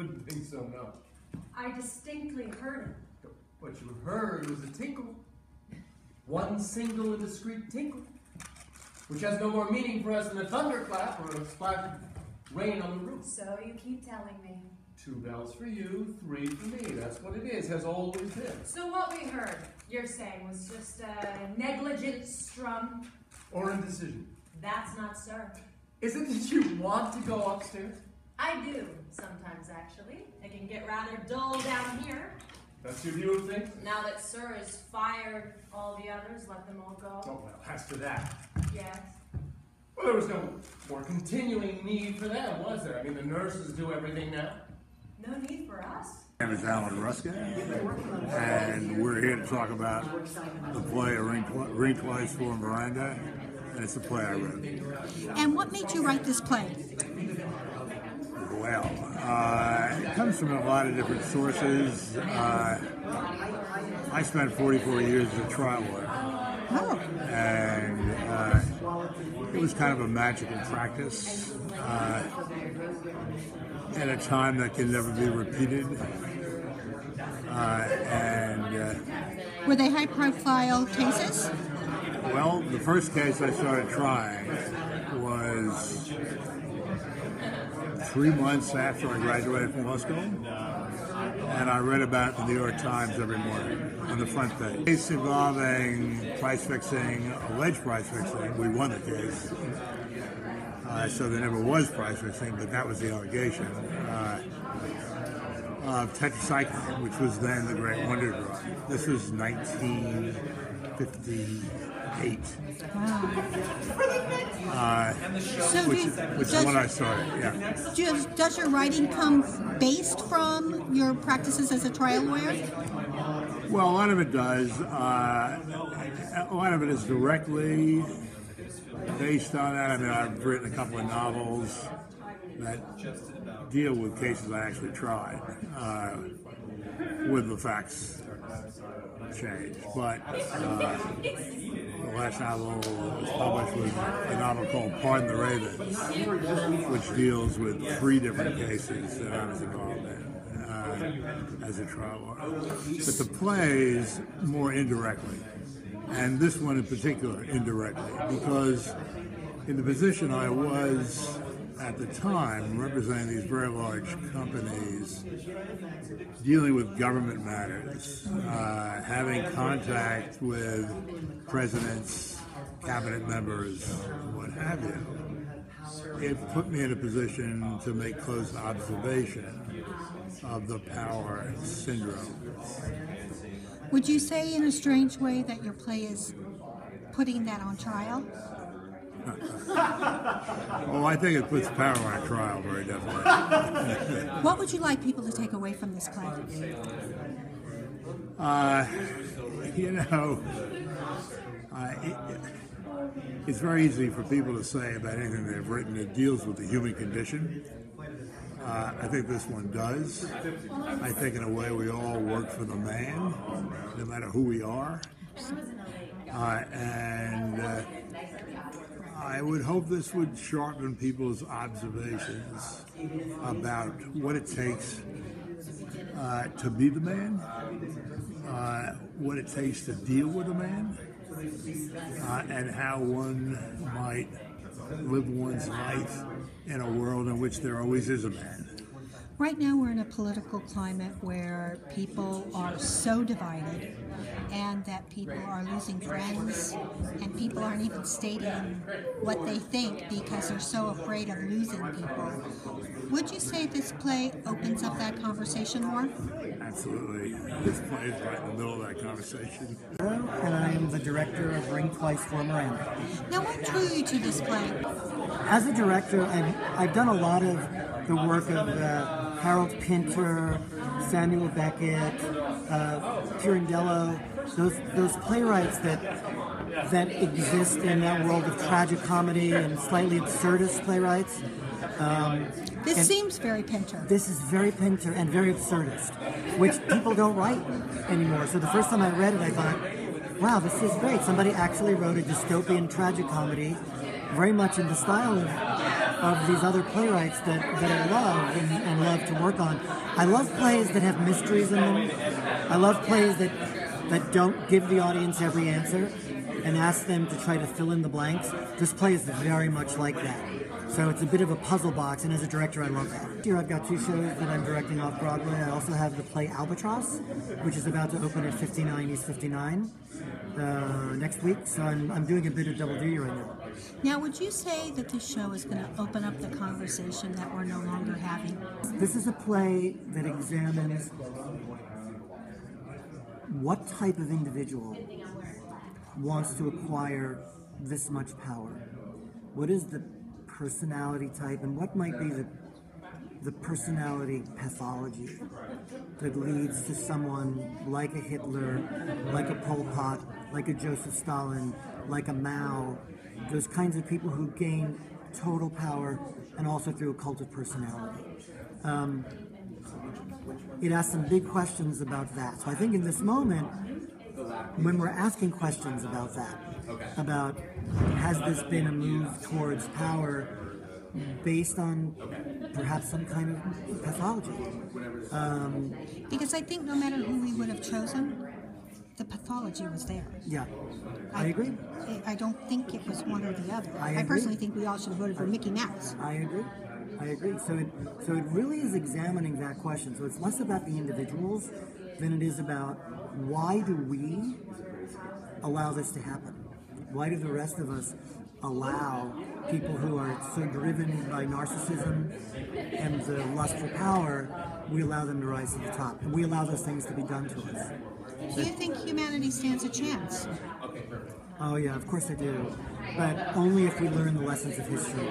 Shouldn't think so, no. I distinctly heard it. What you heard was a tinkle. One single and discreet tinkle, which has no more meaning for us than a thunderclap or a splash of rain on the roof. So you keep telling me. 2 bells for you, 3 for me. That's what it is, has always been. So what we heard, you're saying, was just a negligent strum? Or indecision. That's not sir. Is it that you want to go upstairs? I do, sometimes actually. It can get rather dull down here. That's your view of things? Now that sir has fired all the others, let them all go. Oh, well, as to that. Yes. Well, there was no more continuing need for them, was there? I mean, the nurses do everything now. No need for us. My name is Alan Hruska, and we're here to talk about the play Ring Twice for Miranda, and it's a play I wrote. And what made you write this play? Well, it comes from a lot of different sources. I spent 44 years as a trial lawyer. Oh. And it was kind of a magical practice at a time that can never be repeated. Were they high-profile cases? Well, the first case I started trying was 3 months after I graduated from law school, and I read about it in the New York Times every morning on the front page. Case involving price fixing, alleged price fixing. We won the case, so there never was price fixing, but that was the allegation. Of tetracycline, which was then the great wonder drug. This was 1958. Wow. Which is when I started, yeah. Does your writing come based from your practices as a trial lawyer? Well, a lot of it does. A lot of it is directly based on that. I mean, I've written a couple of novels that deal with cases I actually tried, with the facts changed. But the last novel that was published was a novel called Pardon the Ravens, which deals with 3 different cases that I was involved in as a trial lawyer. But the plays more indirectly, and this one in particular indirectly, because in the position I was at the time, representing these very large companies, dealing with government matters, having contact with presidents, cabinet members, what have you, it put me in a position to make close observation of the power syndrome. Would you say in a strange way that your play is putting that on trial? Oh, I think it puts power on trial very definitely. What would you like people to take away from this play? It's very easy for people to say about anything they've written that deals with the human condition. I think this one does. I think in a way we all work for the man, no matter who we are. I would hope this would sharpen people's observations about what it takes to be the man, what it takes to deal with a man, and how one might live one's life in a world in which there always is a man. Right now we're in a political climate where people are so divided, and that people are losing friends, and people aren't even stating what they think because they're so afraid of losing people. Would you say this play opens up that conversation more? Absolutely. This play is right in the middle of that conversation. And I am the director of Ring Twice for Miranda. Now, what drew you to this play? As a director, I've done a lot of the work of Harold Pinter, Samuel Beckett, Pirandello, those playwrights that exist in that world of tragic comedy and slightly absurdist playwrights. This seems very Pinter. This is very Pinter and very absurdist, which people don't write anymore. So the first time I read it, I thought, wow, this is great. Somebody actually wrote a dystopian tragic comedy, very much in the style of these other playwrights that I love and love to work on. I love plays that have mysteries in them. I love plays that don't give the audience every answer and ask them to try to fill in the blanks. This play is very much like that. So it's a bit of a puzzle box, and as a director, I love that. Here I've got 2 shows that I'm directing off-Broadway. I also have the play Albatross, which is about to open at 59 East 59 next week. So I'm doing a bit of double duty right now. Now, would you say that this show is going to open up the conversation that we're no longer having? This is a play that examines what type of individual wants to acquire this much power. What is the personality type, and what might be the personality pathology that leads to someone like a Hitler, like a Pol Pot, like a Joseph Stalin, like a Mao, those kinds of people who gain total power and also through a cult of personality. It asks some big questions about that. So I think in this moment, when we're asking questions about that, about has this been a move towards power based on perhaps some kind of pathology? Because I think no matter who we would have chosen, the pathology was there. Yeah, I agree. I don't think it was one or the other. I I agree. personally think we all should have voted for Mickey Mouse. I agree. So it really is examining that question. So it's less about the individuals than it is about why do we allow this to happen? Why do the rest of us allow people who are so driven by narcissism and the lust for power, we allow them to rise to the top, and we allow those things to be done to us? Do you think humanity stands a chance? Oh yeah, of course I do, but only if we learn the lessons of history.